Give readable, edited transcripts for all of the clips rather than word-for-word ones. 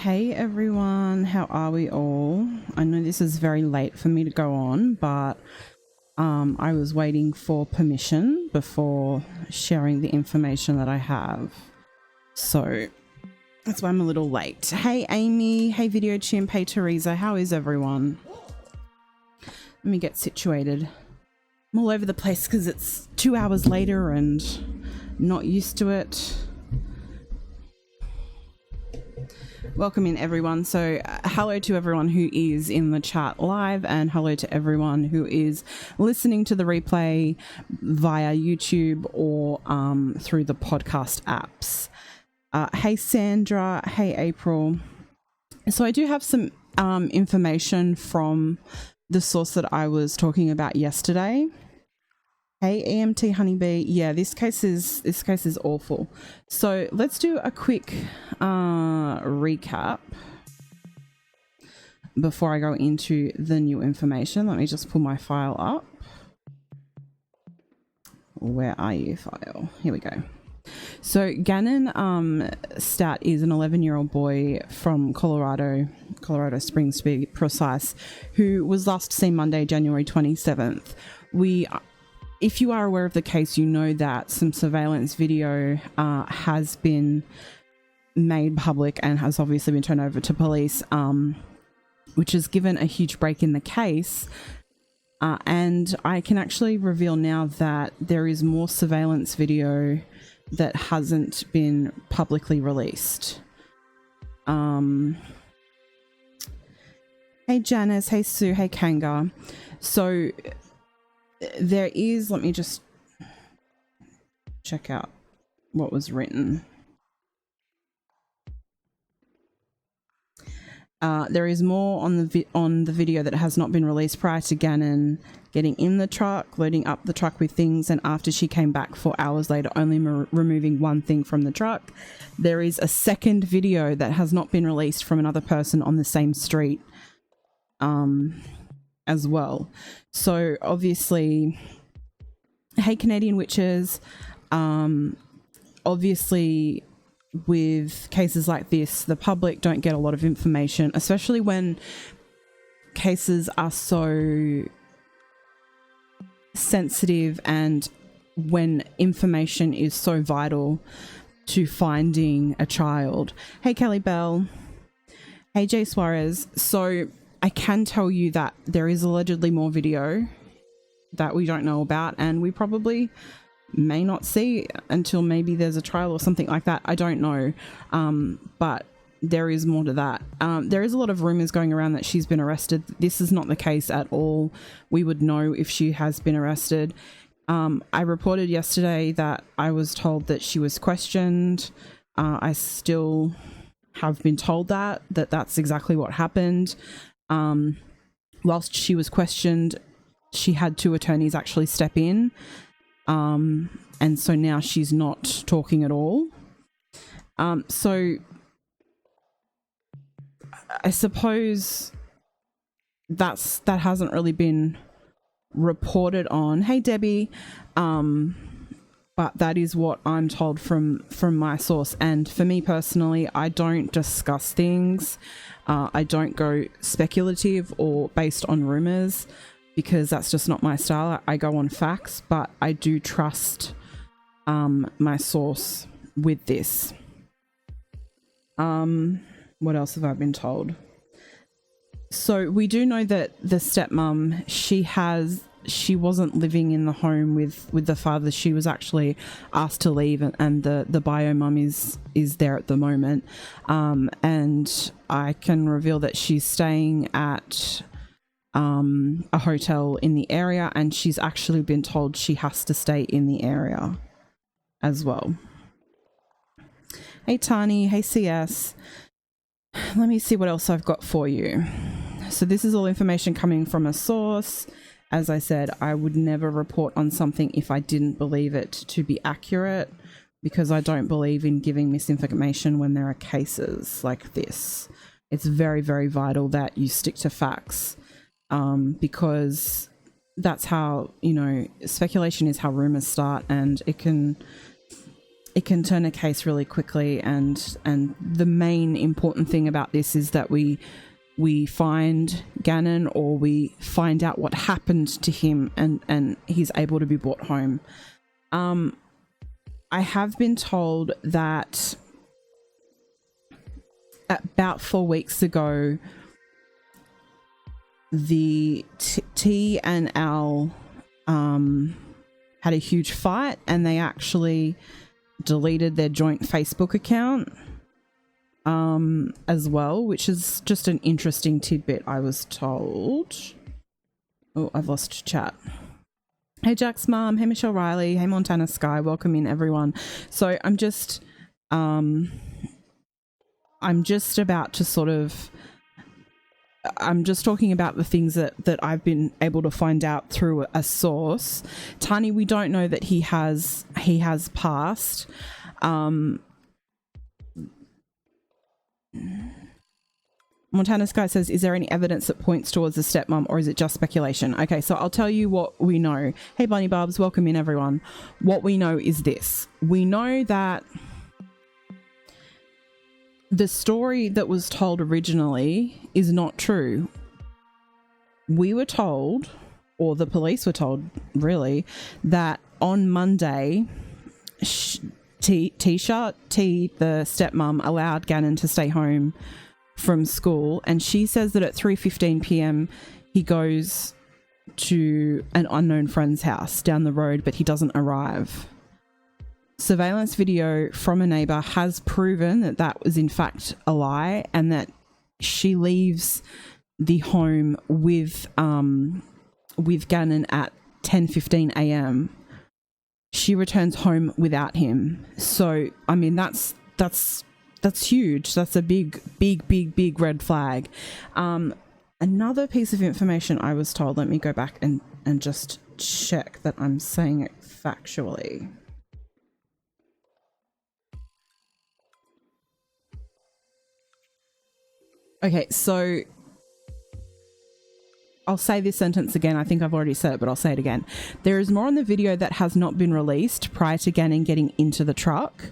Hey everyone, how are we all? I know this is very late for me to go on, but I was waiting for permission before sharing the information that I have. So that's why I'm a little late. Hey Amy, hey Video Chimp, hey Teresa, how is everyone? Let me get situated. I'm all over the place because it's 2 hours later and not used to it. Welcome in everyone. So hello to everyone who is in the chat live, and hello to everyone who is listening to the replay via YouTube or through the podcast apps. Hey Sandra, hey April. So I do have some information from the source that I was talking about yesterday. Hey EMT Honeybee, yeah, this case is awful. So let's do a quick recap before I go into the new information. Let me just pull my file up. Where are you, file? Here we go. So Gannon Stauch is an 11-year-old boy from Colorado Springs to be precise, who was last seen Monday, January 27th. If you are aware of the case, you know that some surveillance video has been made public and has obviously been turned over to police, which has given a huge break in the case. And I can actually reveal now that there is more surveillance video that hasn't been publicly released. Hey Janice, hey Sue, hey Kanga. So there is, let me just check out what was written. There is more on the video that has not been released prior to Gannon getting in the truck, loading up the truck with things, and after she came back 4 hours later, only removing one thing from the truck. There is a second video that has not been released from another person on the same street as well. So obviously, hey Canadian Witches, obviously with cases like this, the public don't get a lot of information, especially when cases are so sensitive and when information is so vital to finding a child. Hey Kelly Bell, hey Jay Suarez. So I can tell you that there is allegedly more video that we don't know about, and we probably may not see until maybe there's a trial or something like that. I don't know, but there is more to that. There is a lot of rumors going around that she's been arrested. This is not the case at all. We would know if she has been arrested. I reported yesterday that I was told that she was questioned. I still have been told that that's exactly what happened. Whilst she was questioned, she had two attorneys actually step in. And so now she's not talking at all. So I suppose that hasn't really been reported on. Hey Debbie, but that is what I'm told from my source. And for me personally, I don't discuss things. I don't go speculative or based on rumors, because that's just not my style. I go on facts, but I do trust my source with this. What else have I been told? So we do know that the stepmom, she wasn't living in the home with the father. She was actually asked to leave, and the bio mum is there at the moment. And I can reveal that she's staying at a hotel in the area, and she's actually been told she has to stay in the area as well. Hey Tani, hey CS. Let me see what else I've got for you. So this is all information coming from a source. As I said, I would never report on something if I didn't believe it to be accurate, because I don't believe in giving misinformation when there are cases like this. It's very, very vital that you stick to facts. Because that's how, speculation is how rumors start, and it can it can turn a case really quickly, and the main important thing about this is that we find Gannon, or we find out what happened to him, and he's able to be brought home. I have been told that about 4 weeks ago, the T and Al had a huge fight, and they actually deleted their joint Facebook account as well, which is just an interesting tidbit, I was told. Oh, I've lost chat. Hey Jack's mum, hey Michelle Riley, hey Montana Sky, welcome in everyone. So I'm just about to sort of, I'm just talking about the things that I've been able to find out through a source. Tani, we don't know that he has passed. Montana Sky says, is there any evidence that points towards the stepmom, or is it just speculation? Okay, so I'll tell you what we know. Hey Bunny Barbs, welcome in everyone. What we know is this. We know that the story that was told originally is not true. We were told, or the police were told really, that on Monday, Tisha, the stepmom, allowed Gannon to stay home from school, and she says that at 3:15 p.m. he goes to an unknown friend's house down the road, but he doesn't arrive. Surveillance video from a neighbour has proven that that was in fact a lie, and that she leaves the home with Gannon at 10:15 a.m. She returns home without him. So, I mean, that's huge. That's a big red flag. Another piece of information I was told, let me go back and just check that I'm saying it factually. Okay, so I'll say this sentence again. I think I've already said it, but I'll say it again. There is more on the video that has not been released prior to Gannon getting into the truck,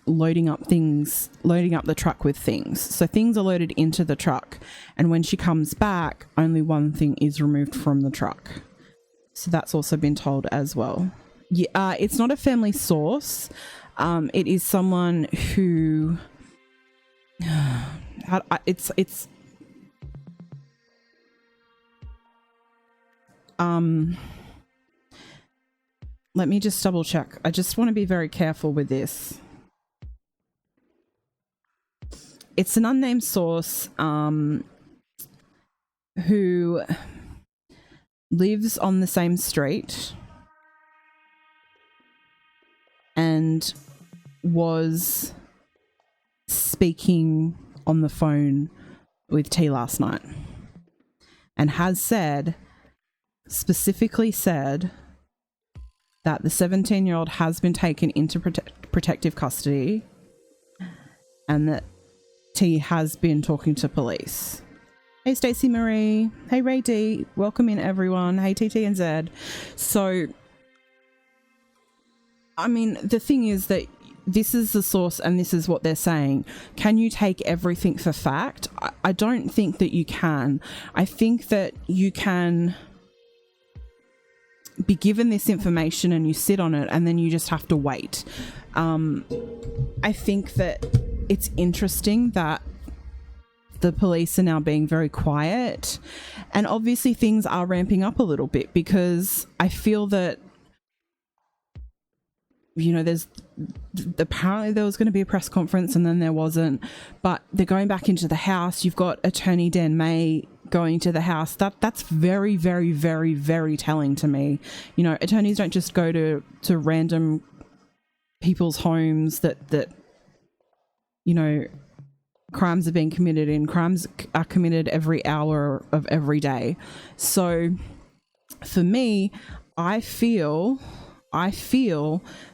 loading up the truck with things. So things are loaded into the truck, and when she comes back, only one thing is removed from the truck. So that's also been told as well. Yeah, it's not a family source. It is someone who... it's let me just double check. I just want to be very careful with this. It's an unnamed source who lives on the same street and was speaking on the phone with T last night, and has specifically said that the 17-year-old has been taken into protective custody, and that T has been talking to police. Hey Stacey Marie, hey Ray D, welcome in everyone. Hey TT and Z. So, I mean, the thing is that this is the source and this is what they're saying. Can you take everything for fact? I don't think that you can. I think that you can be given this information and you sit on it, and then you just have to wait. I think that it's interesting that the police are now being very quiet, and obviously things are ramping up a little bit, because I feel that, you know, apparently there was going to be a press conference and then there wasn't, but they're going back into the house. You've got Attorney Dan May going to the house. That's very, very, very, very telling to me. You know, attorneys don't just go to random people's homes that you know, crimes are being committed in. Crimes are committed every hour of every day. So for me, I feel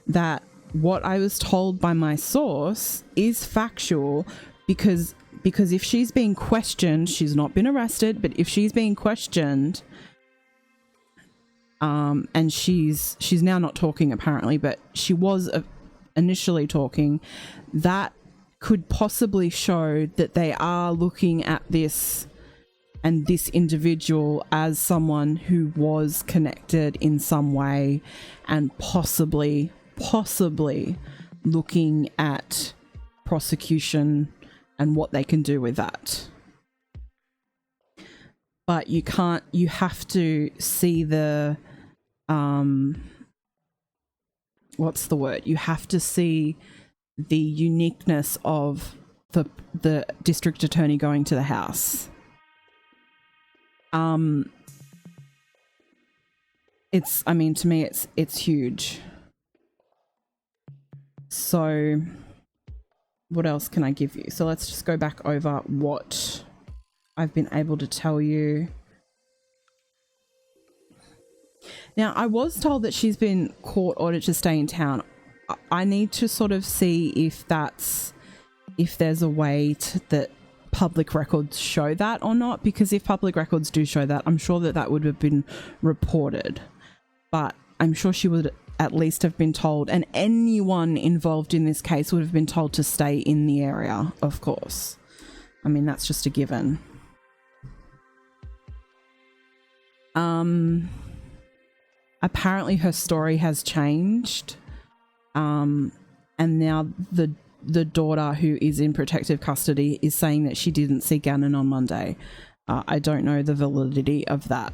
that what I was told by my source is factual, because if she's being questioned, she's not been arrested, but if she's being questioned, and she's now not talking apparently, but she was initially talking, that could possibly show that they are looking at this and this individual as someone who was connected in some way and possibly looking at prosecution and what they can do with that. But you have to see the, what's the word? You have to see the uniqueness of the district attorney going to the house. To me, it's huge. So what else can I give you? So let's just go back over what I've been able to tell you. Now, I was told that she's been court ordered to stay in town. I need to sort of see if there's a way that public records show that or not, because if public records do show that, I'm sure that would have been reported. But I'm sure she would at least have been told, and anyone involved in this case would have been told to stay in the area, of course. I mean, that's just a given. Apparently her story has changed. And now the daughter, who is in protective custody, is saying that she didn't see Gannon on Monday. I don't know the validity of that.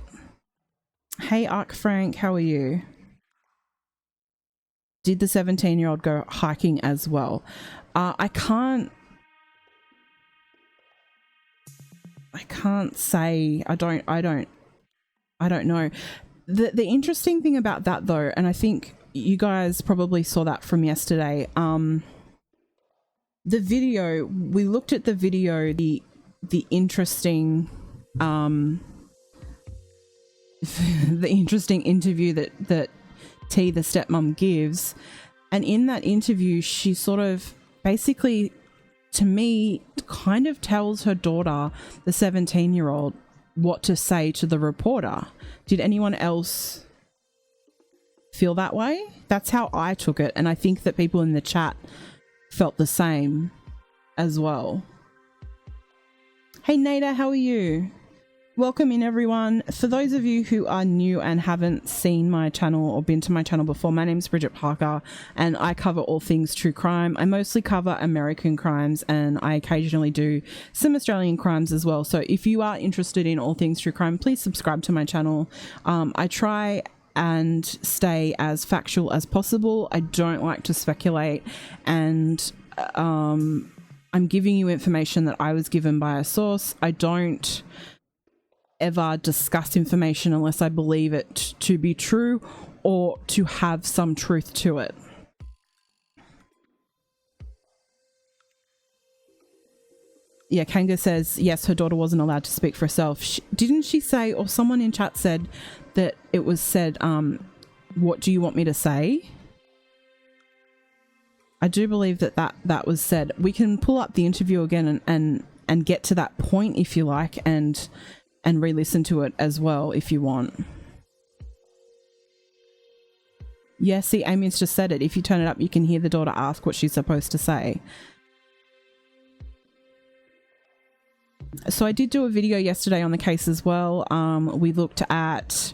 Hey, Ark Frank, how are you? Did the 17-year-old go hiking as well? I can't say. I don't know. The interesting thing about that, though, and I think you guys probably saw that from yesterday, the video, we looked at the video, the interesting the interesting interview that T, the stepmom, gives, and in that interview she sort of basically, to me, kind of tells her daughter, the 17-year-old, what to say to the reporter. Did anyone else feel that way? That's how I took it, and I think that people in the chat felt the same as well. Hey Nada, how are you? Welcome in, everyone. For those of you who are new and haven't seen my channel or been to my channel before, my name's Bridget Parker and I cover all things true crime. I mostly cover American crimes and I occasionally do some Australian crimes as well. So if you are interested in all things true crime, please subscribe to my channel. I try and stay as factual as possible. I don't like to speculate, and I'm giving you information that I was given by a source. I don't ever discuss information unless I believe it to be true or to have some truth to it. Yeah, Kanga says, yes, her daughter wasn't allowed to speak for herself. Didn't she say, or someone in chat said that it was said, what do you want me to say? I do believe that was said. We can pull up the interview again and get to that point if you like, and re-listen to it as well if you want. Yeah, see, Amy's just said it. If you turn it up, you can hear the daughter ask what she's supposed to say. So I did do a video yesterday on the case as well. We looked at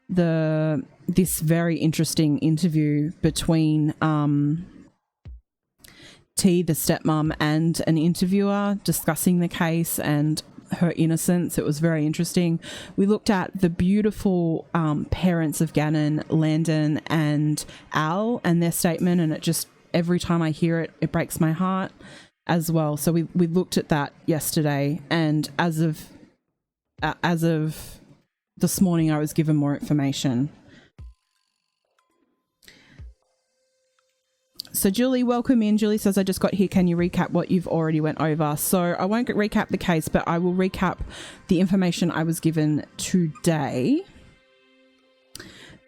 this very interesting interview between T, the stepmom, and an interviewer discussing the case and her innocence. It was very interesting. We looked at the beautiful parents of Gannon, Landon and Al, and their statement, and it just, every time I hear it, it breaks my heart as well. So we looked at that yesterday, and as of this morning I was given more information. So Julie, welcome in. Julie says, I just got here. Can you recap what you've already went over? So I won't recap the case, but I will recap the information I was given today.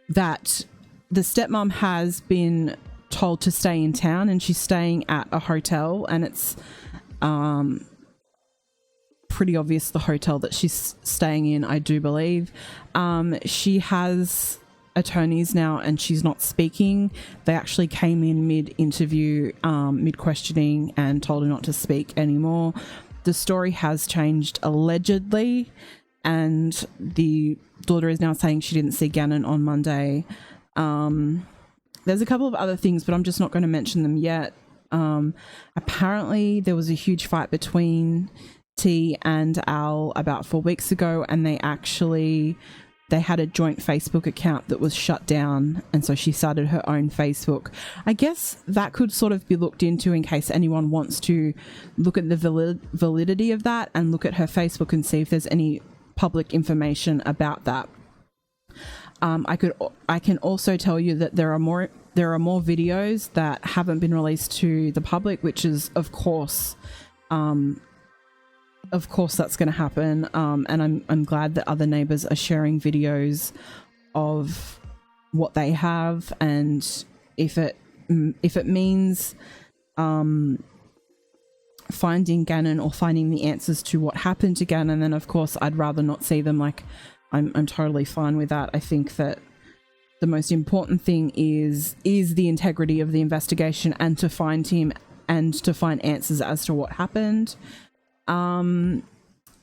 That the stepmom has been told to stay in town, and she's staying at a hotel, and it's pretty obvious the hotel that she's staying in, I do believe. She has attorneys now and she's not speaking. They actually came in mid-interview, mid-questioning, and told her not to speak anymore. The story has changed allegedly, and the daughter is now saying she didn't see Gannon on Monday. There's a couple of other things, but I'm just not going to mention them yet. Apparently there was a huge fight between T and Al about 4 weeks ago, and they had a joint Facebook account that was shut down, and so she started her own Facebook. I guess that could sort of be looked into in case anyone wants to look at the validity of that and look at her Facebook and see if there's any public information about that. I can also tell you that there are more videos that haven't been released to the public, which is of course that's going to happen, and I'm glad that other neighbours are sharing videos of what they have, and if it means finding Gannon or finding the answers to what happened to Gannon, then of course I'd rather not see them. Like, I'm totally fine with that. I think that the most important thing is the integrity of the investigation, and to find him and to find answers as to what happened. And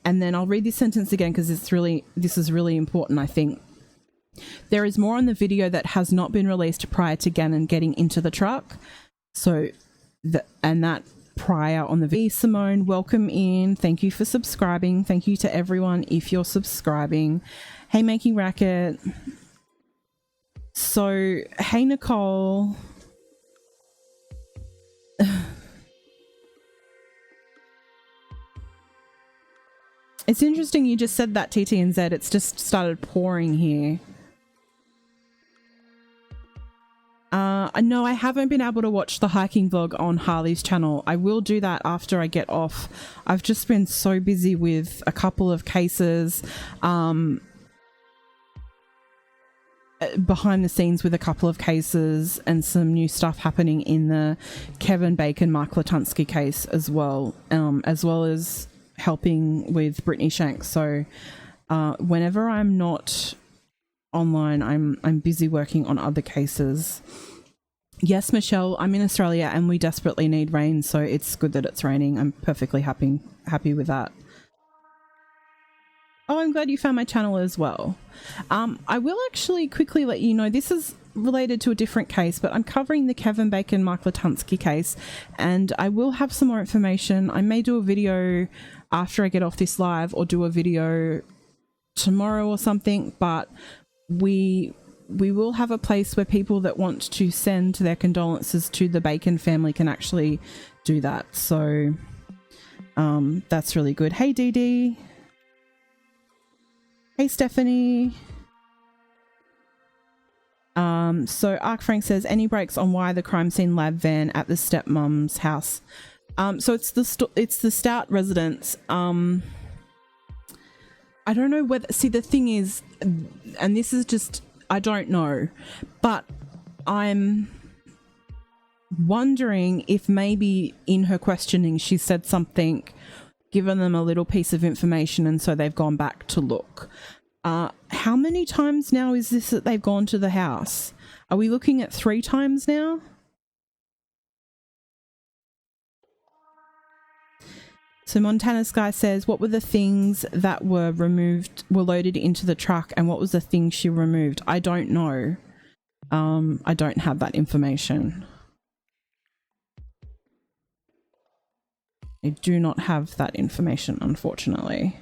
then I'll read this sentence again because this is really important, I think. There is more on the video that has not been released prior to Gannon getting into the truck. So, that prior on the video. Simone, welcome in. Thank you for subscribing. Thank you to everyone if you're subscribing. Hey, Making Racket. So, hey, Nicole. It's interesting you just said that, TTNZ. It's just started pouring here. No, I haven't been able to watch the hiking vlog on Harley's channel. I will do that after I get off. I've just been so busy with a couple of cases, behind the scenes with a couple of cases, and some new stuff happening in the Kevin Bacon, Mark Latunsky case as well as helping with Brittany Shanks. So whenever I'm not online, I'm busy working on other cases. Yes, Michelle, I'm in Australia and we desperately need rain, so it's good that it's raining. I'm perfectly happy with that. Oh, I'm glad you found my channel as well. I will actually quickly let you know, this is related to a different case, but I'm covering the Kevin Bacon, Mark Latunsky case, and I will have some more information. I may do a video after I get off this live, or do a video tomorrow or something, but we will have a place where people that want to send their condolences to the Bacon family can actually do that. So that's really good. Hey, Dee Dee. Hey, Stephanie. So Ark Frank says, any breaks on why the crime scene lab van at the stepmom's house? So it's the Stout residence. I don't know whether, see, the thing is, and this is just, I don't know, but I'm wondering if maybe in her questioning she said something, given them a little piece of information, and so they've gone back to look. How many times now is this that they've gone to the house? Are we looking at 3 times now? So Montana Sky says, what were the things that were loaded into the truck, and what was the thing she removed? I don't know. I don't have that information. I do not have that information, unfortunately.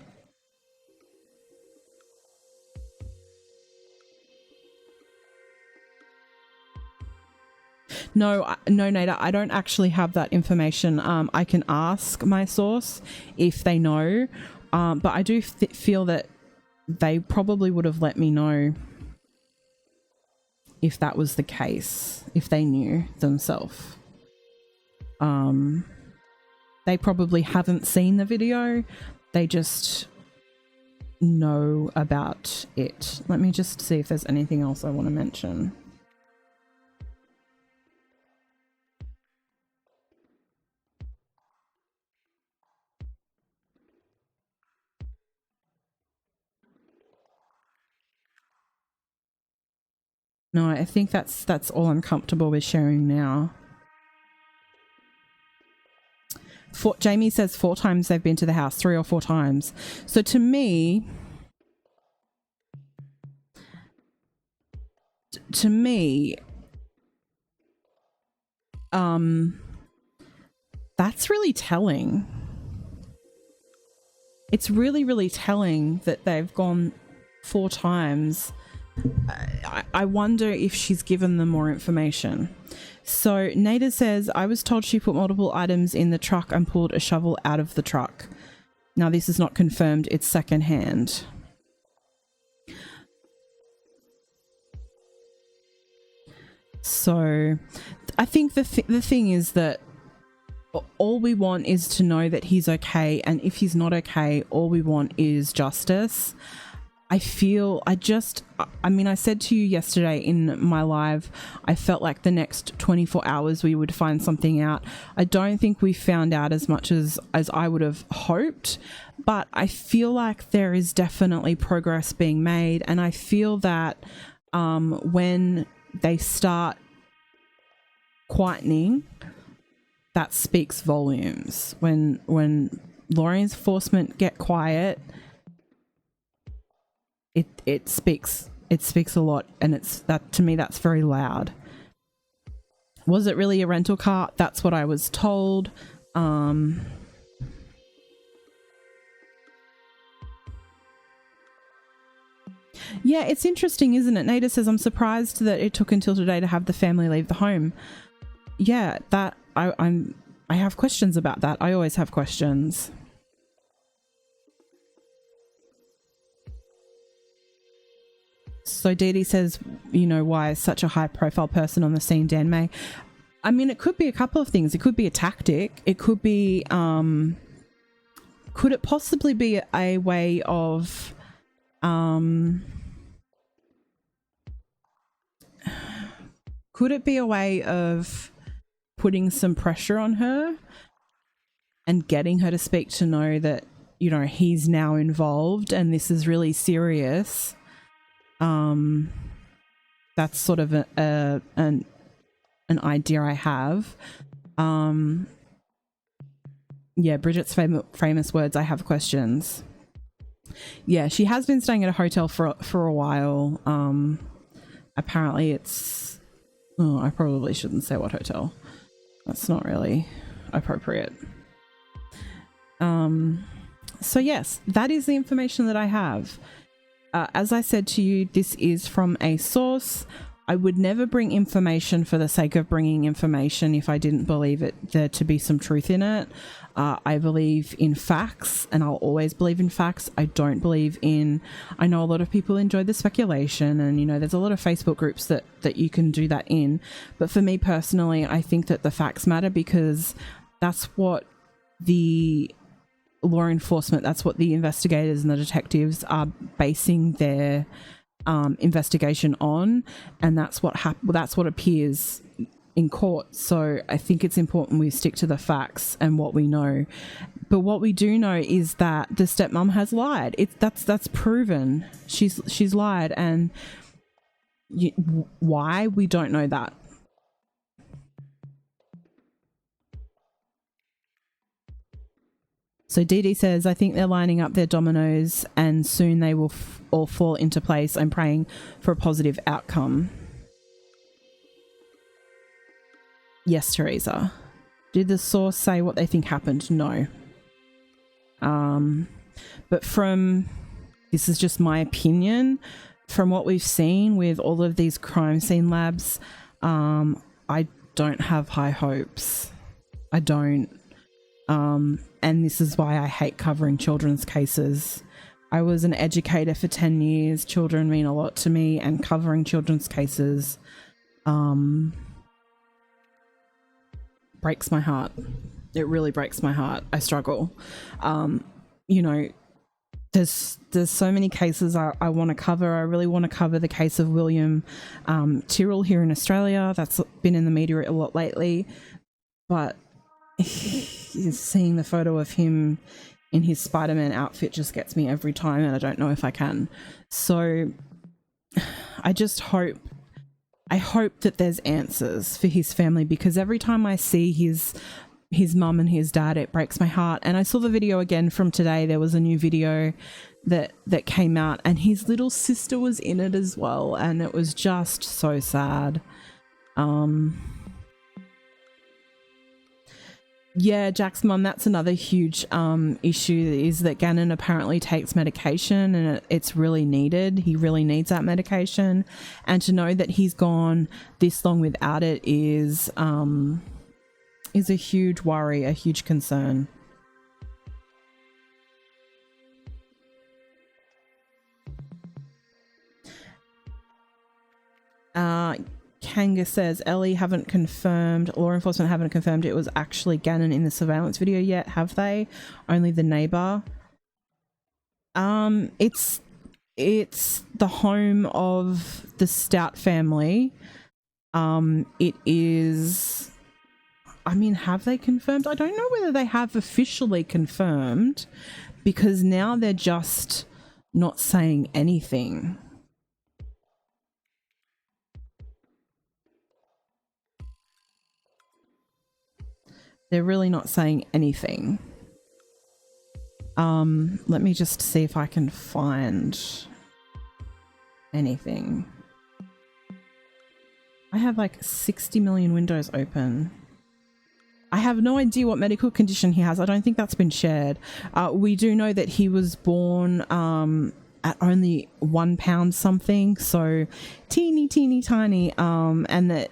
No, Nada, I don't actually have that information. I can ask my source if they know, but I do feel that they probably would have let me know if that was the case, if they knew themselves. They probably haven't seen the video. They just know about it. Let me just see if there's anything else I want to mention. No, I think that's all I'm comfortable with sharing now. Jamie says 4 times they've been to the house, 3 or 4 times. So to me, that's really telling. It's really, really telling that they've gone 4 times. I wonder if she's given them more information. So Nada says, I was told she put multiple items in the truck and pulled a shovel out of the truck. Now this is not confirmed, it's secondhand. So I think the thing is that all we want is to know that he's okay, and if he's not okay, all we want is justice. I mean, I said to you yesterday in my live, I felt like the next 24 hours we would find something out. I don't think we found out as much as I would have hoped, but I feel like there is definitely progress being made, and I feel that when they start quietening, that speaks volumes. When law enforcement get quiet, it speaks a lot, and it's that to me that's very loud. Was it really a rental car? That's what I was told. Yeah, it's interesting, isn't it? Nada says, I'm surprised that it took until today to have the family leave the home. Yeah, that I have questions about that. I always have questions. So Dee Dee says, why is such a high profile person on the scene, Dan May? I mean, it could be a couple of things. It could be a tactic. It could be, could it possibly be a way of, could it be a way of putting some pressure on her and getting her to speak, to know that, he's now involved and this is really serious? That's sort of an idea I have. Yeah, Bridget's famous words, I have questions. Yeah, she has been staying at a hotel for a while. Apparently it's, I probably shouldn't say what hotel. That's not really appropriate. So yes, that is the information that I have. As I said to you, this is from a source. I would never bring information for the sake of bringing information if I didn't believe there to be some truth in it. I believe in facts, and I'll always believe in facts. I don't believe in... I know a lot of people enjoy the speculation, and, there's a lot of Facebook groups that you can do that in. But for me personally, I think that the facts matter, because that's what the law enforcement, that's what the investigators and the detectives are basing their investigation on, and that's what appears in court. So I think it's important we stick to the facts and what we know. But what we do know is that the stepmom has lied. That's proven. She's lied, and why, we don't know that. So Dee Dee says, I think they're lining up their dominoes and soon they will all fall into place. I'm praying for a positive outcome. Yes, Teresa. Did the source say what they think happened? No. But this is just my opinion, from what we've seen with all of these crime scene labs, I don't have high hopes. I don't. And this is why I hate covering children's cases. I was an educator for 10 years. Children mean a lot to me, and covering children's cases breaks my heart. It really breaks my heart. I struggle. There's so many cases I want to cover. I really want to cover the case of William Tyrrell here in Australia. That's been in the media a lot lately. But seeing the photo of him in his Spider-Man outfit just gets me every time, and I don't know if I can. So I just hope I hope that there's answers for his family, because every time I see his mum and his dad, it breaks my heart. And I saw the video again from today. There was a new video that came out, and his little sister was in it as well, and it was just so sad. Yeah, Jack's mum, that's another huge issue, is that Gannon apparently takes medication, and it's really needed. He really needs that medication, and to know that he's gone this long without it is a huge worry, a huge concern. Kanga says, Ellie haven't confirmed, law enforcement haven't confirmed it was actually Gannon in the surveillance video yet, have they? Only the neighbor. It's the home of the Stout family. It is, I mean, have they confirmed? I don't know whether they have officially confirmed, because now they're just not saying anything. They're really not saying anything. Let me just see if I can find anything. I have like 60 million windows open. I have no idea what medical condition he has. I don't think that's been shared. We do know that he was born at only 1 pound something, so teeny tiny, and that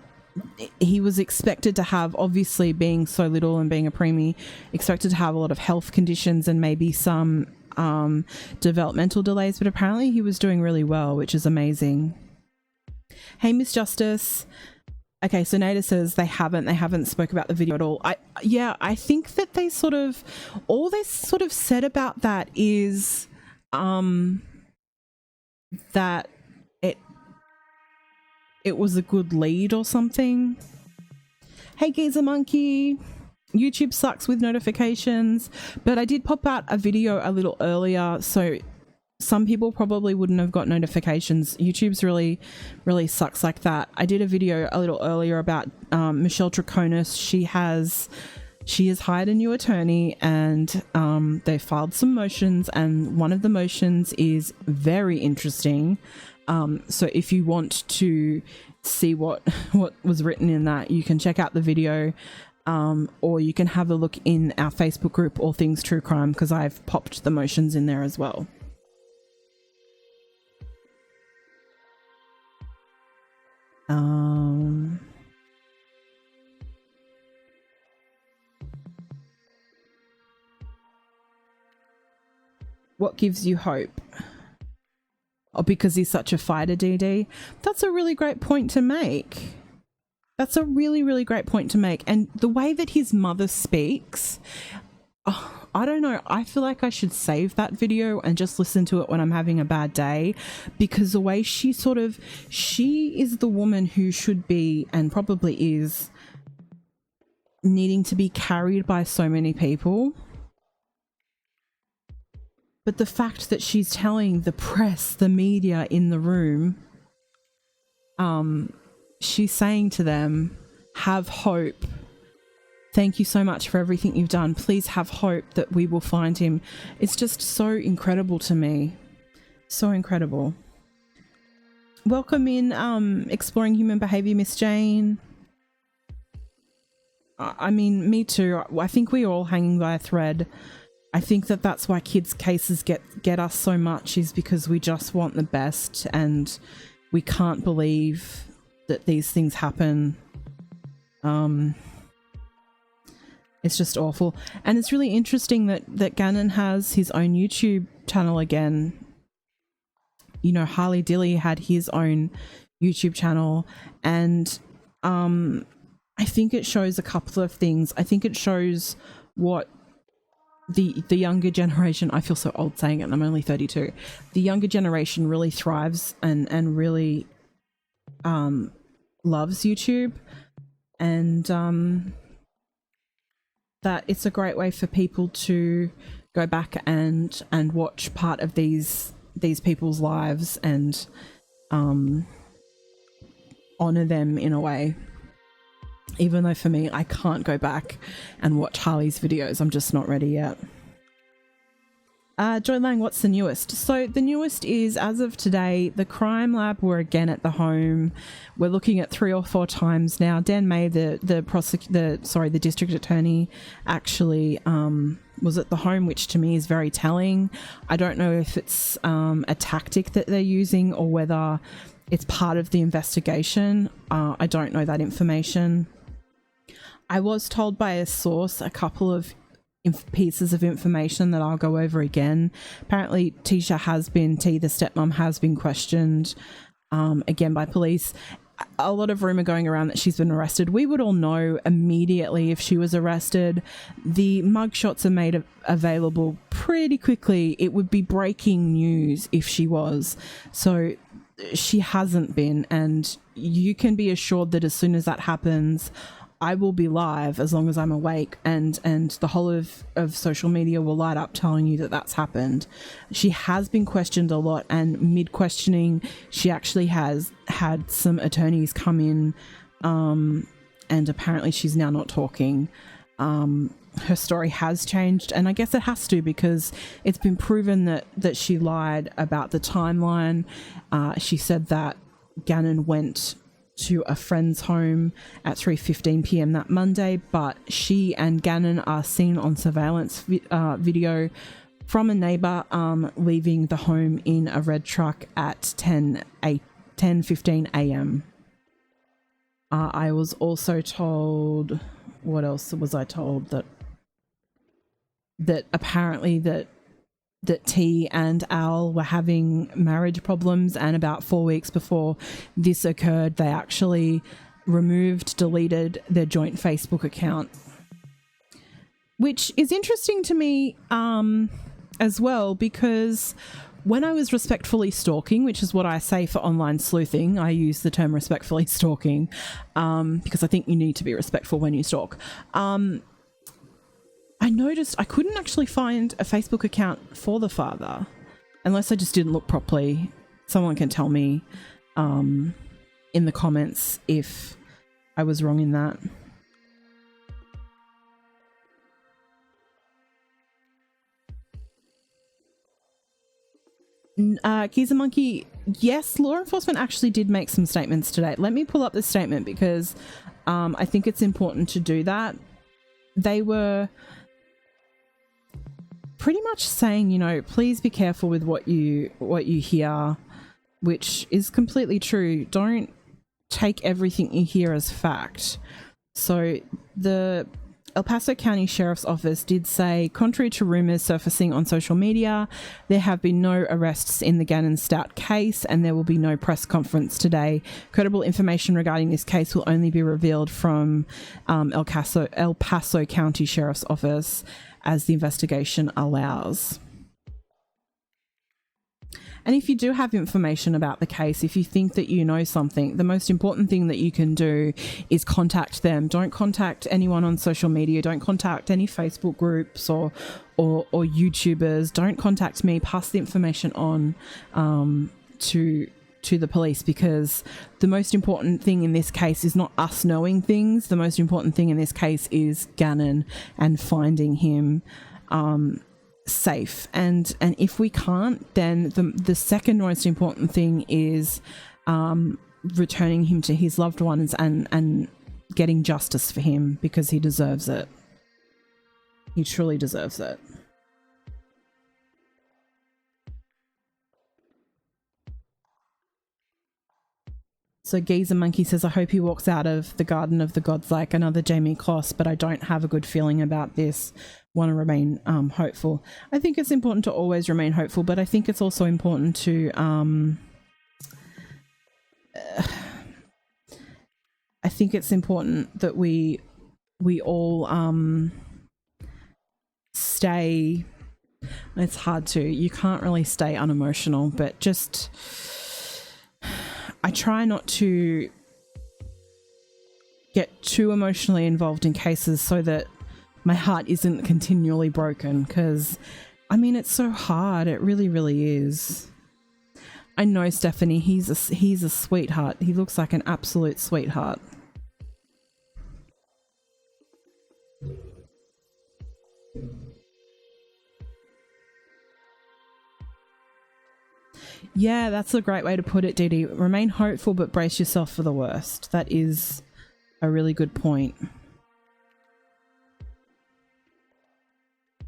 he was expected to have, obviously being so little and being a preemie, expected to have a lot of health conditions and maybe some developmental delays, but apparently he was doing really well, which is amazing. Hey, Miss Justice. Okay, so Nada says they haven't spoke about the video at all. I think that they sort of, all they sort of said about that is that it was a good lead or something. Hey, Geezer Monkey. YouTube sucks with notifications, but I did pop out a video a little earlier, so some people probably wouldn't have got notifications. YouTube's really sucks like that. I did a video a little earlier about Michelle Troconis. She has hired a new attorney, and they filed some motions, and one of the motions is very interesting. So if you want to see what was written in that, you can check out the video, or you can have a look in our Facebook group, All Things True Crime, because I've popped the motions in there as well. What gives you hope? Oh, because he's such a fighter, DD? That's a really great point to make. That's a really great point to make. And the way that his mother speaks, oh, I don't know. I feel like I should save that video and just listen to it when I'm having a bad day, because the way she is the woman who should be, and probably is, needing to be carried by so many people. But the fact that she's telling the press, the media in the room, she's saying to them, have hope. Thank you so much for everything you've done. Please have hope that we will find him. It's just so incredible to me. So incredible. Welcome in, Exploring Human Behavior, Miss Jane. I mean, me too. I think we're all hanging by a thread. I think that that's why kids' cases get us so much, is because we just want the best, and we can't believe that these things happen. It's just awful. And it's really interesting that Gannon has his own YouTube channel again. You know, Harley Dilly had his own YouTube channel, and I think it shows a couple of things. I think it shows what the younger generation, I feel so old saying it, and I'm only 32. The younger generation really thrives and really loves YouTube, and that it's a great way for people to go back and watch part of these people's lives, and honor them in a way. Even though for me, I can't go back and watch Harley's videos. I'm just not ready yet. Joy Lang, what's the newest? So the newest is, as of today, the crime lab were again at the home. We're looking at 3 or 4 times now. Dan May, the district attorney, actually was at the home, which to me is very telling. I don't know if it's a tactic that they're using or whether it's part of the investigation. I don't know that information. I was told by a source a couple of pieces of information that I'll go over again. Apparently T, the stepmom, has been questioned again by police. A lot of rumor going around that she's been arrested. We would all know immediately if she was arrested. The mugshots are made available pretty quickly. It would be breaking news if she was. So she hasn't been, and you can be assured that as soon as that happens, I will be live as long as I'm awake, and the whole of social media will light up telling you that that's happened. She has been questioned a lot, and mid-questioning, she actually has had some attorneys come in, and apparently she's now not talking. Her story has changed, and I guess it has to, because it's been proven that she lied about the timeline. She said that Gannon went to a friend's home at 3:15 p.m. that Monday, but she and Gannon are seen on surveillance video from a neighbor leaving the home in a red truck at 10:15 a.m. I was also told, what else was I told? That apparently that T and Al were having marriage problems, and about 4 weeks before this occurred, they actually deleted their joint Facebook account, which is interesting to me as well, because when I was respectfully stalking, which is what I say for online sleuthing, I use the term respectfully stalking because I think you need to be respectful when you stalk. I noticed I couldn't actually find a Facebook account for the father, unless I just didn't look properly. Someone can tell me in the comments if I was wrong in that. Giza Monkey, yes, law enforcement actually did make some statements today. Let me pull up the statement, because I think it's important to do that. They were pretty much saying, please be careful with what you hear, which is completely true. Don't take everything you hear as fact. So the El Paso County Sheriff's Office did say, contrary to rumors surfacing on social media, there have been no arrests in the Gannon Stauch case, and there will be no press conference today. Credible information regarding this case will only be revealed from El Paso County Sheriff's Office as the investigation allows. And if you do have information about the case, if you think that you know something, the most important thing that you can do is contact them. Don't contact anyone on social media. Don't contact any Facebook groups or YouTubers. Don't contact me. Pass the information on to the police, because the most important thing in this case is not us knowing things. The most important thing in this case is Gannon and finding him safe. And if we can't, then the second most important thing is returning him to his loved ones and getting justice for him, because he deserves it. He truly deserves it. So Geezer Monkey says, I hope he walks out of the Garden of the Gods like another Jamie Kloss, but I don't have a good feeling about this. Want to remain hopeful. I think it's important to always remain hopeful, but I think it's also important to I think it's important that we all stay. It's hard to. You can't really stay unemotional, but just I try not to get too emotionally involved in cases so that my heart isn't continually broken, because, I mean, it's so hard. It really, really is. I know, Stephanie. He's a sweetheart. He looks like an absolute sweetheart. Yeah, that's a great way to put it, Didi. Remain hopeful, but brace yourself for the worst. That is a really good point.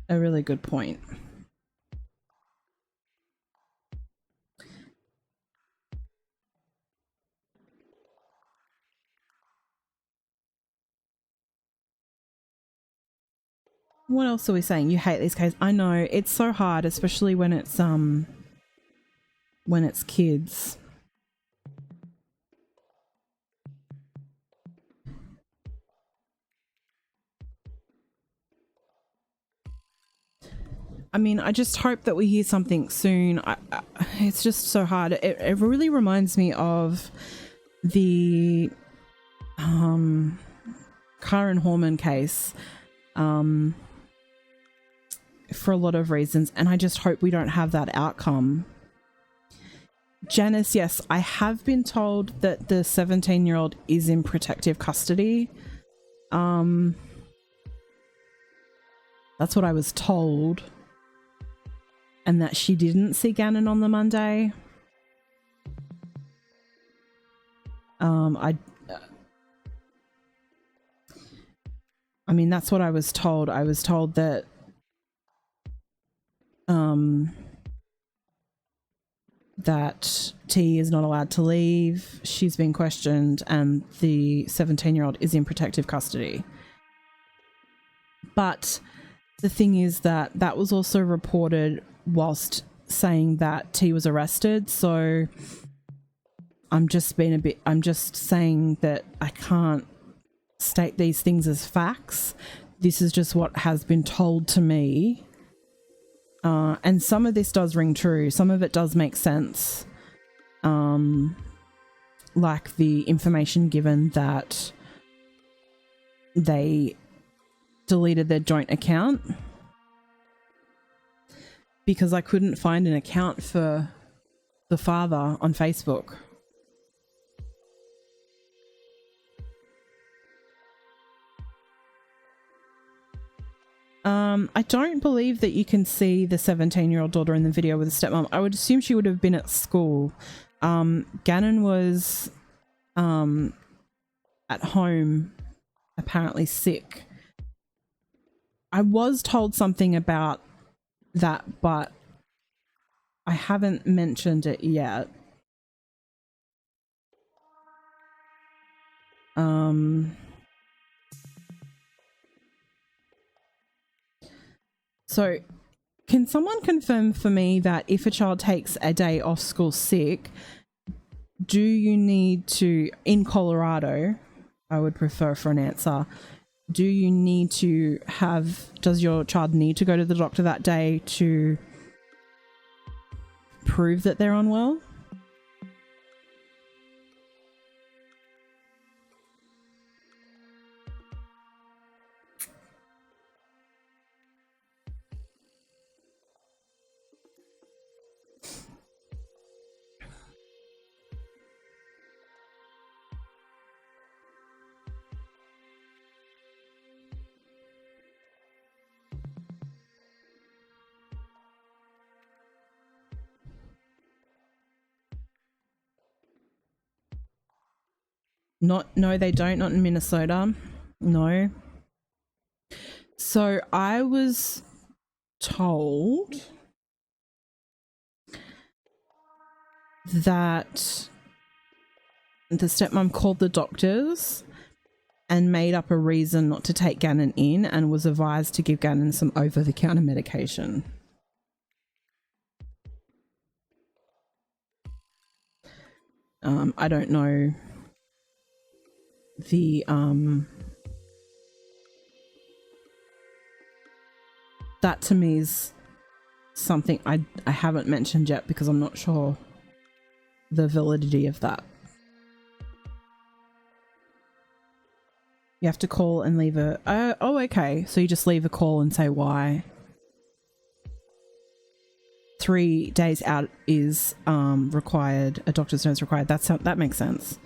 A really good point. What else are we saying? You hate these cases. I know, it's so hard, especially when it's kids. I mean, I just hope that we hear something soon. It's just so hard. It really reminds me of the Karen Horman case for a lot of reasons, and I just hope we don't have that outcome. Janice, yes, I have been told that the 17-year-old is in protective custody. That's what I was told. And that she didn't see Gannon on the Monday. I mean, that's what I was told. I was told that that T is not allowed to leave. She's been questioned, and the 17-year-old is in protective custody. But the thing is that was also reported whilst saying that T was arrested, so I'm just saying that I can't state these things as facts. This is just what has been told to me. And some of this does ring true. Some of it does make sense. Like the information given that they deleted their joint account because I couldn't find an account for the father on Facebook. I don't believe that you can see the 17-year-old daughter in the video with a stepmom. I would assume she would have been at school. Gannon was at home, apparently sick. I was told something about that, but I haven't mentioned it yet. So can someone confirm for me that if a child takes a day off school sick, do you need to, in Colorado, I would prefer for an answer, do you need to does your child need to go to the doctor that day to prove that they're unwell? No, they don't. Not in Minnesota. No. So I was told that the stepmom called the doctors and made up a reason not to take Gannon in and was advised to give Gannon some over-the-counter medication. I don't know the that to me is something I haven't mentioned yet because I'm not sure the validity of that. You have to call and leave a oh okay, so you just leave a call and say why. 3 days out is required, a doctor's note is required. That makes sense.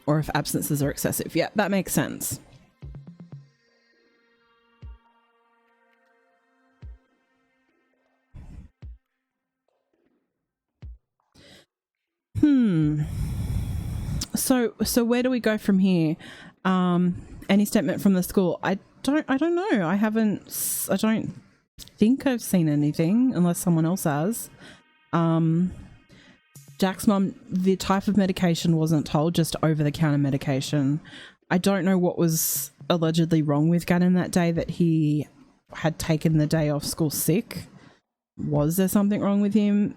Or if absences are excessive. Yeah, that makes sense. So where do we go from here? Any statement from the school? I don't know. I don't think I've seen anything unless someone else has. Jack's mum, the type of medication wasn't told, just over-the-counter medication. I don't know what was allegedly wrong with Gannon that day, that he had taken the day off school sick. Was there something wrong with him?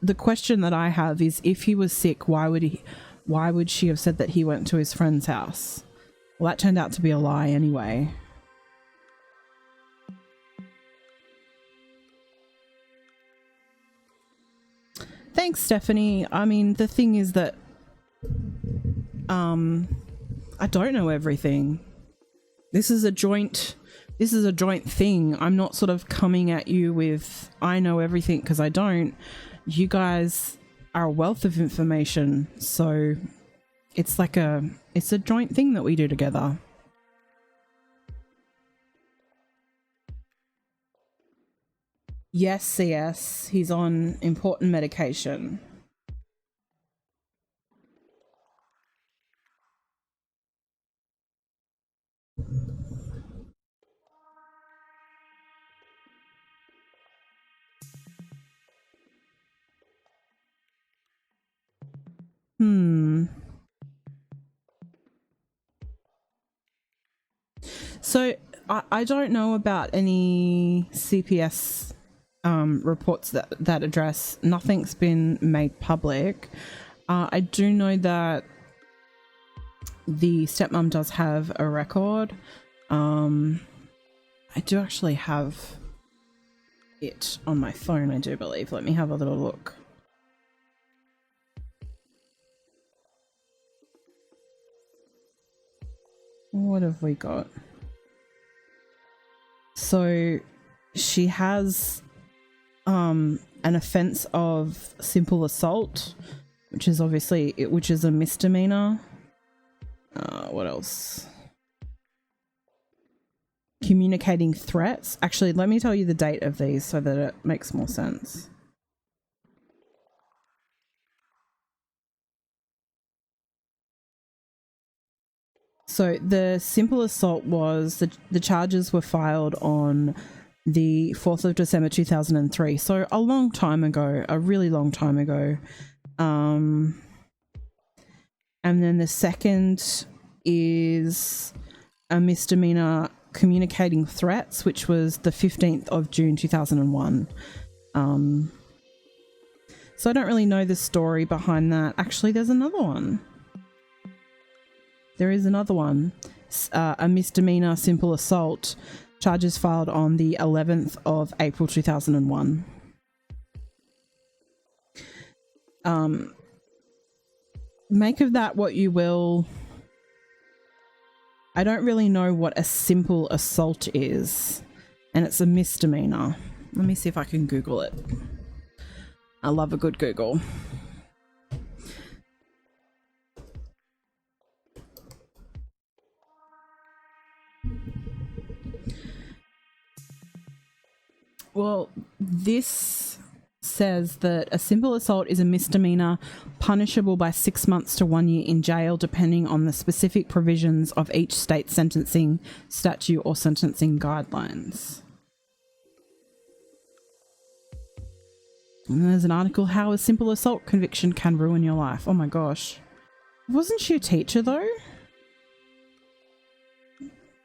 The question that I have is, if he was sick, why would she have said that he went to his friend's house? Well, that turned out to be a lie anyway. Thanks, Stephanie. I mean, the thing is that I don't know everything. This is a joint thing. I'm not sort of coming at you with I know everything, because I don't. You guys are a wealth of information, so it's a joint thing that we do together. Yes, CS, he's on important medication. So I don't know about any CPS reports that address. Nothing's been made public. I do know that the stepmom does have a record. I do actually have it on my phone, I do believe. Let me have a little look. What have we got? So she has an offense of simple assault, which is a misdemeanor. What else? Communicating threats. Actually, let me tell you the date of these so that it makes more sense. So the simple assault was the charges were filed on the 4th of December 2003. So a long time ago, a really long time ago. And then the second is a misdemeanor, communicating threats, which was the 15th of June 2001. So I don't really know the story behind that. Actually, there's another one. There is another one, a misdemeanor simple assault, charges filed on the 11th of April 2001. Make of that what you will. I don't really know what a simple assault is, and it's a misdemeanor. Let me see if I can Google it. I love a good Google. Well, this says that a simple assault is a misdemeanor punishable by 6 months to 1 year in jail, depending on the specific provisions of each state sentencing statute or sentencing guidelines. And there's an article, how a simple assault conviction can ruin your life. Oh my gosh. Wasn't she a teacher though?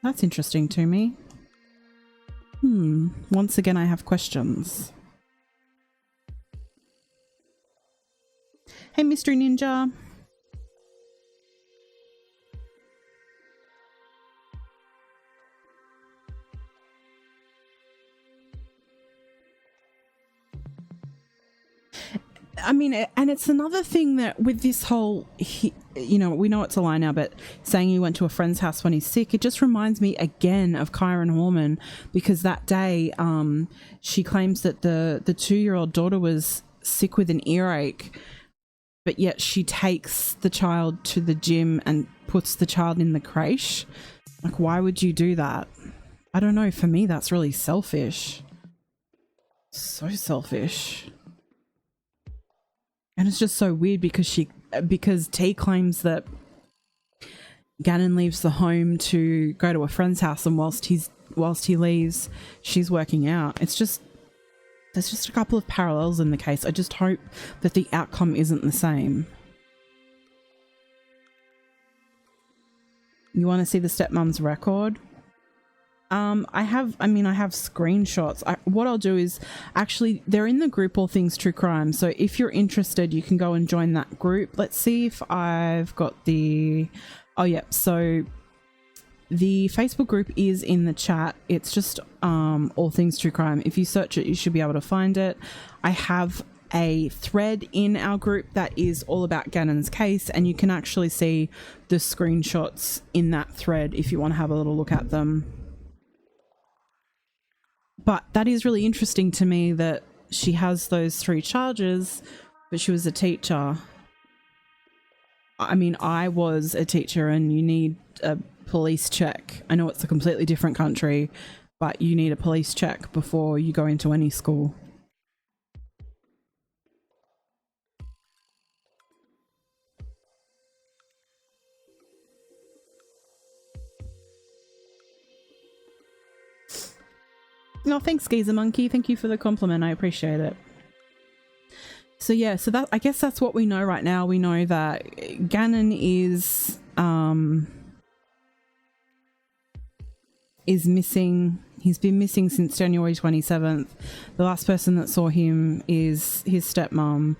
That's interesting to me. Once again, I have questions. Hey, Mystery Ninja. I mean, and it's another thing that with this whole, you know, we know it's a lie now, but saying he went to a friend's house when he's sick, it just reminds me again of Kyron Horman, because that day she claims that the 2-year-old daughter was sick with an earache, but yet she takes the child to the gym and puts the child in the creche. Like, why would you do that? I don't know. For me, that's really selfish. So selfish. And it's just so weird because T claims that Gannon leaves the home to go to a friend's house, and whilst he leaves, she's working out. There's just a couple of parallels in the case. I just hope that the outcome isn't the same. You want to see the stepmom's record? I have screenshots. What I'll do is, actually, they're in the group All Things True Crime. So if you're interested, you can go and join that group. Let's see if I've got the... Oh, yeah. So the Facebook group is in the chat. It's just All Things True Crime. If you search it, you should be able to find it. I have a thread in our group that is all about Gannon's case, and you can actually see the screenshots in that thread if you want to have a little look at them. But that is really interesting to me that she has those 3 charges, but she was a teacher. I mean, I was a teacher, and you need a police check. I know it's a completely different country, but you need a police check before you go into any school. No, thanks, Geezer Monkey. Thank you for the compliment. I appreciate it. So yeah, so that, I guess that's what we know right now. We know that Gannon is missing. He's been missing since January 27th. The last person that saw him is his stepmom.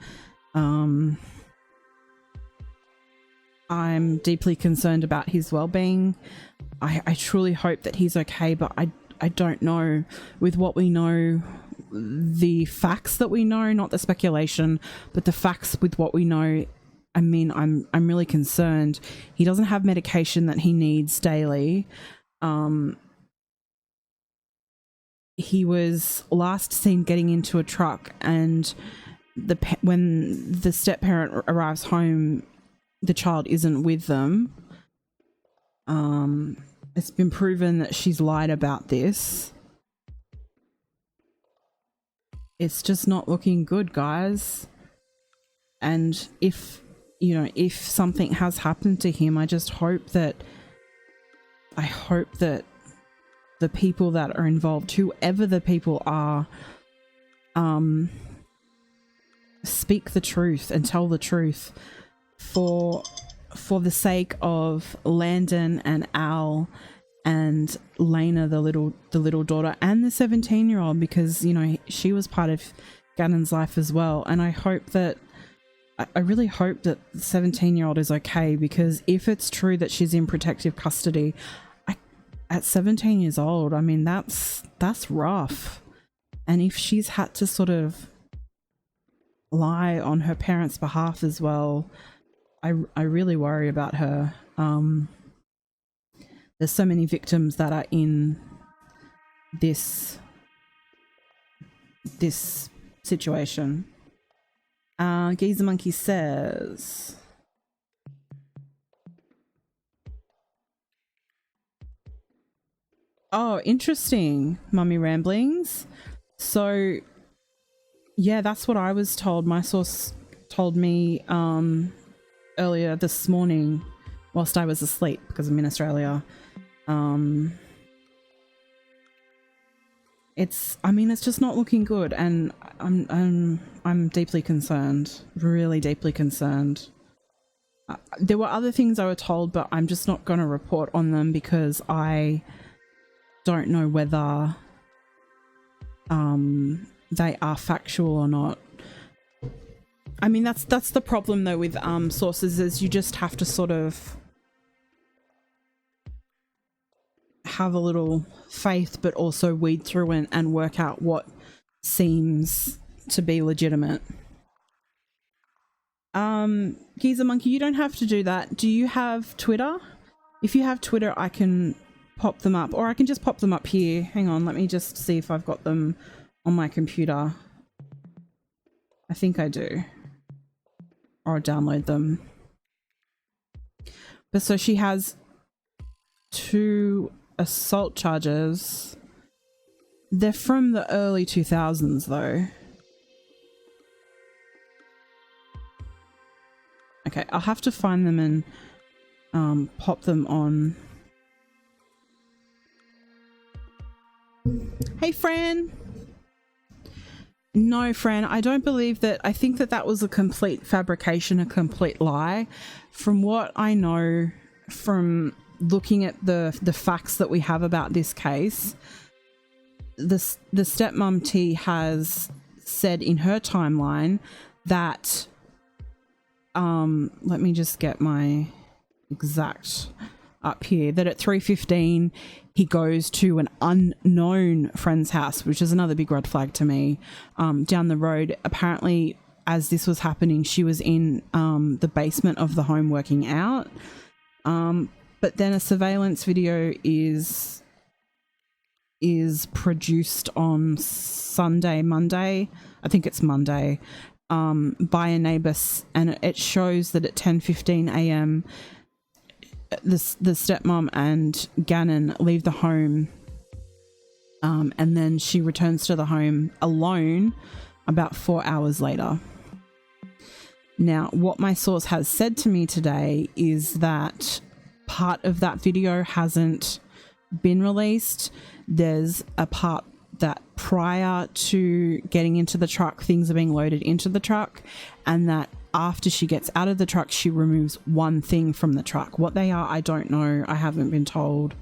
I'm deeply concerned about his well-being. I truly hope that he's okay, but I don't know. With what we know, the facts that we know, not the speculation, but the facts with what we know, I mean, I'm really concerned. He doesn't have medication that he needs daily. He was last seen getting into a truck, and when the step-parent arrives home, the child isn't with them. It's been proven that she's lied about this. It's just not looking good, guys. And if something has happened to him, I hope that the people that are involved, whoever the people are, speak the truth and tell the truth for the sake of Landon and Al and Lena, the little daughter, and the 17-year-old, because, you know, she was part of Gannon's life as well. And I really hope that the 17-year-old is okay, because if it's true that she's in protective custody at 17 years old, I mean, that's rough. And if she's had to sort of lie on her parents' behalf as well, I really worry about her. There's so many victims that are in this situation. Geezer Monkey says, oh, interesting, Mummy Ramblings. So yeah, that's what I was told. My source told me earlier this morning whilst I was asleep, because I'm in Australia. It's just not looking good, and I'm deeply concerned, really deeply concerned. There were other things I were told, but I'm just not going to report on them because I don't know whether they are factual or not. I mean, that's the problem though with sources, is you just have to sort of have a little faith, but also weed through and work out what seems to be legitimate. Geezer Monkey, you don't have to do that. Do you have Twitter? If you have Twitter, I can pop them up, or I can just pop them up here. Hang on, let me just see if I've got them on my computer. I think I do. Or I'll download them. But so she has 2 assault charges. They're from the early 2000s though. Okay, I'll have to find them and pop them on. Hey, Fran. No, Fran, I don't believe that. I think that that was a complete fabrication, a complete lie. From what I know from looking at the facts that we have about this case, the stepmom T has said in her timeline that, let me just get my exact up here, that at 3:15 he goes to an unknown friend's house, which is another big red flag to me, down the road. Apparently, as this was happening, she was in the basement of the home working out. But then a surveillance video is produced on Monday, I think it's Monday, by a neighbour, and it shows that at 10:15 a.m. the stepmom and Gannon leave the home, and then she returns to the home alone about 4 hours later. Now, what my source has said to me today is that part of that video hasn't been released. There's a part that prior to getting into the truck, things are being loaded into the truck, and that after she gets out of the truck, she removes one thing from the truck. What they are, I don't know. I haven't been told.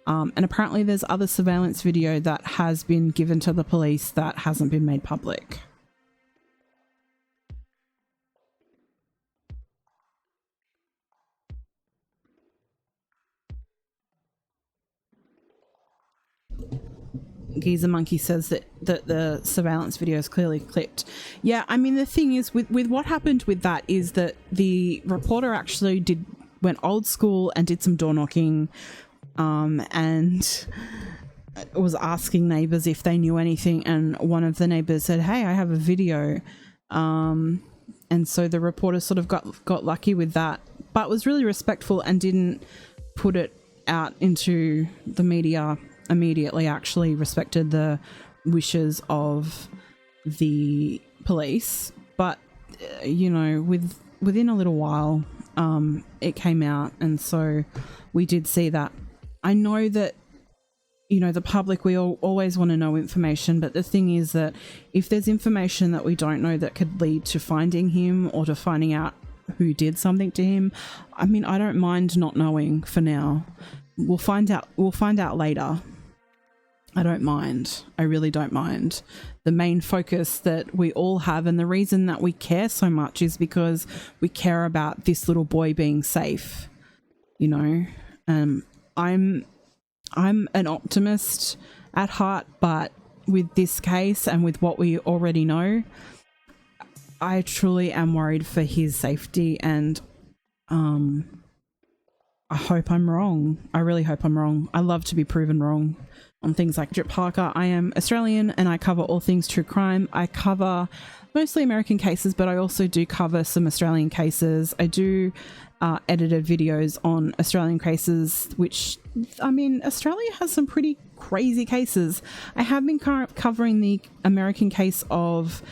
And apparently there's other surveillance video that has been given to the police that hasn't been made public. Geezer Monkey says that the surveillance video is clearly clipped. Yeah, I mean, the thing is with what happened with that is that the reporter actually went old school and did some door knocking, and was asking neighbours if they knew anything, and one of the neighbours said, "Hey, I have a video," and so the reporter sort of got lucky with that, but was really respectful and didn't put it out into the media immediately. Actually respected the wishes of the police, but you know, within a little while it came out, and so we did see that. I know that, you know, the public, we always want to know information, but the thing is that if there's information that we don't know that could lead to finding him or to finding out who did something to him, I mean, I don't mind not knowing for now. We'll find out later. I don't mind. I really don't mind. The main focus that we all have, and the reason that we care so much, is because we care about this little boy being safe. You know, I'm an optimist at heart, but with this case and with what we already know, I truly am worried for his safety, and I hope I'm wrong. I really hope I'm wrong. I love to be proven wrong on things like Drip Parker. I am Australian and I cover all things true crime. I cover mostly American cases, but I also do cover some Australian cases. I do edited videos on Australian cases, which, I mean, Australia has some pretty crazy cases. I have been covering the American case of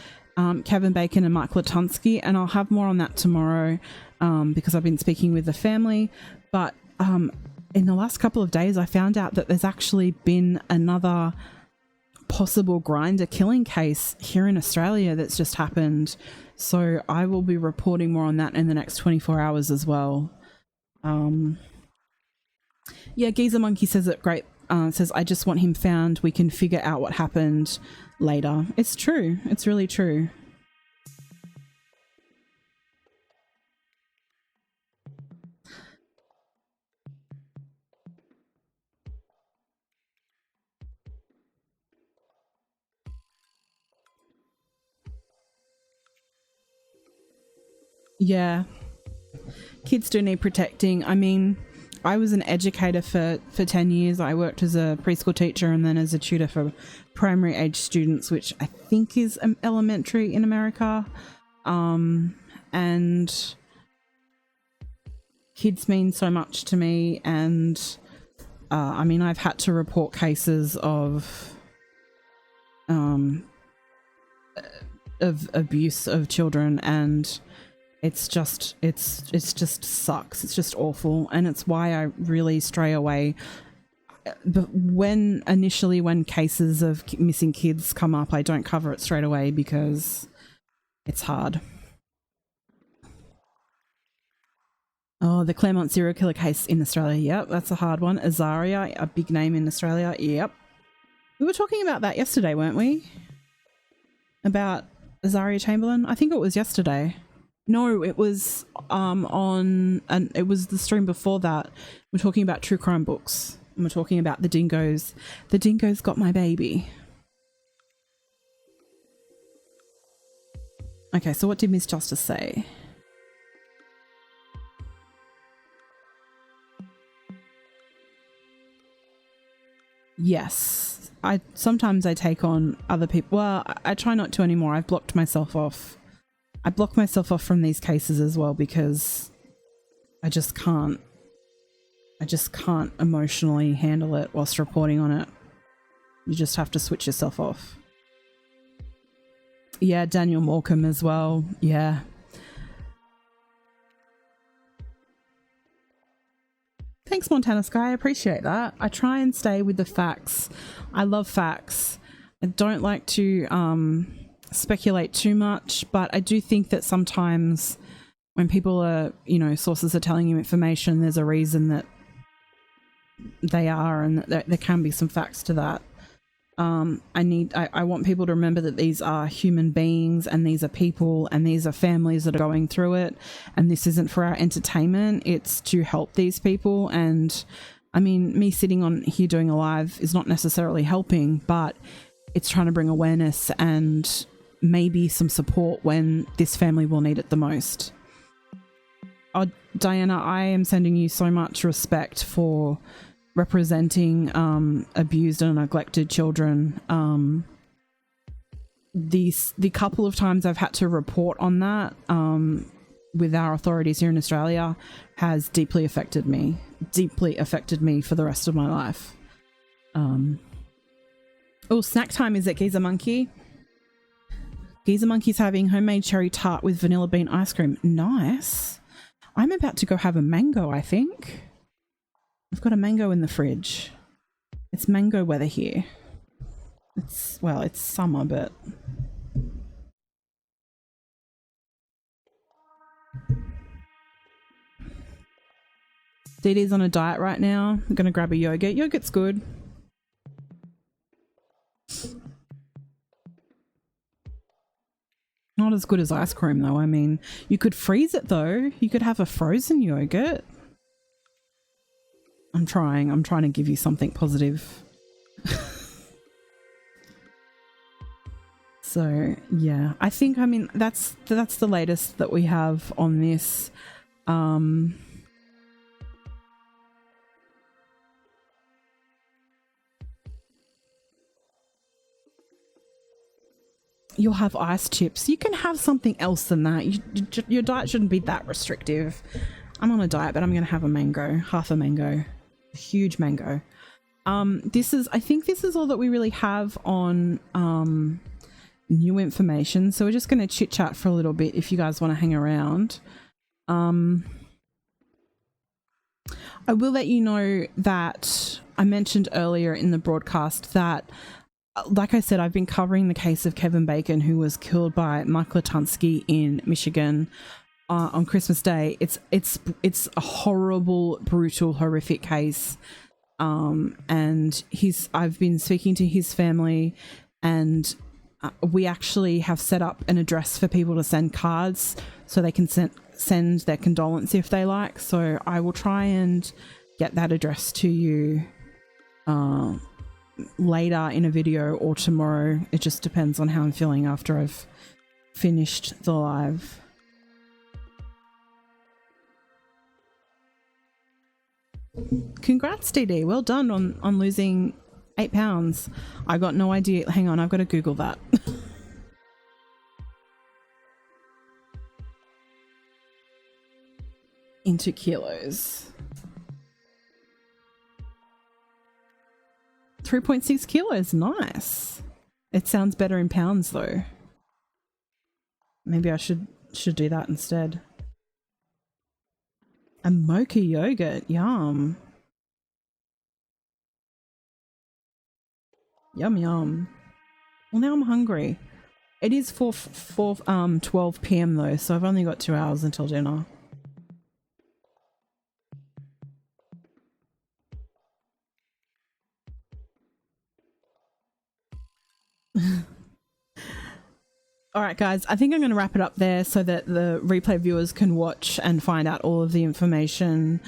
Kevin Bacon and Mike Latunsky, and I'll have more on that tomorrow because I've been speaking with the family. But in the last couple of days, I found out that there's actually been another possible grinder killing case here in Australia that's just happened. So I will be reporting more on that in the next 24 hours as well. Yeah, Geezer Monkey says it great. Says, I just want him found. We can figure out what happened later. It's true. It's really true. Yeah. Kids do need protecting. I mean, I was an educator for 10 years. I worked as a preschool teacher and then as a tutor for primary age students, which I think is elementary in America. And kids mean so much to me. And I mean, I've had to report cases of abuse of children, and it's just sucks. It's just awful, and it's why I really stray away. But when cases of missing kids come up, I don't cover it straight away because it's hard. Oh, the Claremont serial killer case in Australia. Yep, that's a hard one. Azaria, a big name in Australia. Yep. We were talking about that yesterday, weren't we? About Azaria Chamberlain? I think it was yesterday. No, it was and it was the stream before that. We're talking about true crime books. And we're talking about the dingoes. The dingoes got my baby. Okay, so what did Miss Justice say? Yes. Sometimes I take on other people. Well, I try not to anymore. I've blocked myself off. I block myself off from these cases as well because I just can't emotionally handle it whilst reporting on it. You just have to switch yourself off. Yeah, Daniel Morecambe as well. Yeah. Thanks, Montana Sky. I appreciate that. I try and stay with the facts. I love facts. I don't like to speculate too much, but I do think that sometimes when people are, sources are telling you information, there's a reason that they are, and that there can be some facts to that. I want people to remember that these are human beings, and these are people, and these are families that are going through it, and this isn't for our entertainment. It's to help these people. And I mean, me sitting on here doing a live is not necessarily helping, but it's trying to bring awareness and maybe some support when this family will need it the most. Oh, Diana, I am sending you so much respect for representing abused and neglected children. The couple of times I've had to report on that with our authorities here in Australia has deeply affected me for the rest of my life. Oh, snack time is at Geezer Monkey. Geezer Monkey's having homemade cherry tart with vanilla bean ice cream. Nice. I'm about to go have a mango, I think. I've got a mango in the fridge. It's mango weather here. It's summer, but... Dee Dee's on a diet right now. I'm going to grab a yogurt. Yogurt's good. Not as good as ice cream, though. I mean, you could freeze it, though. You could have a frozen yogurt. I'm trying to give you something positive. So, yeah. I think, that's the latest that we have on this. You'll have ice chips. You can have something else than that. Your diet shouldn't be that restrictive. I'm on a diet, but I'm going to have a mango, half a mango, huge mango. I think this is all that we really have on new information. So we're just going to chit chat for a little bit if you guys want to hang around. I will let you know that I mentioned earlier in the broadcast that, like I said, I've been covering the case of Kevin Bacon, who was killed by Mike Latunsky in Michigan on Christmas Day. It's a horrible, brutal, horrific case. And I've been speaking to his family, and we actually have set up an address for people to send cards so they can send their condolence if they like. So I will try and get that address to you later in a video or tomorrow. It just depends on how I'm feeling after I've finished the live. Congrats, DD. Well done on losing 8 pounds. I got no idea. Hang on, I've got to Google that. Into kilos. 3.6 kilos. Nice. It sounds better in pounds though. Maybe I should do that instead. A mocha yogurt. Yum. Yum yum. Well, now I'm hungry. It is 12 p.m. though, so I've only got 2 hours until dinner. All right, guys, I think I'm going to wrap it up there so that the replay viewers can watch and find out all of the information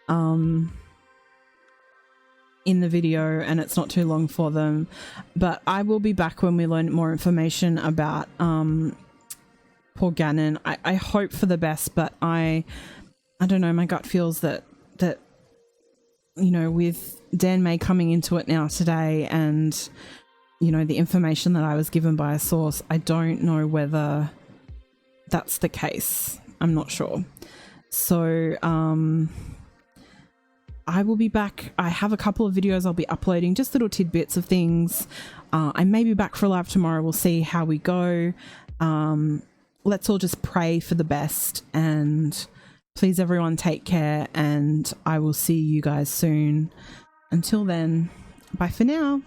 in the video, and it's not too long for them. But I will be back when we learn more information about poor Gannon. I hope for the best, but I don't know, my gut feels that you know, with Dan May coming into it now today and you know, the information that I was given by a source, I don't know whether that's the case. I'm not sure. So I will be back. I have a couple of videos I'll be uploading, just little tidbits of things. I may be back for a live tomorrow. We'll see how we go. Let's all just pray for the best, and please everyone take care, and I will see you guys soon. Until then, bye for now.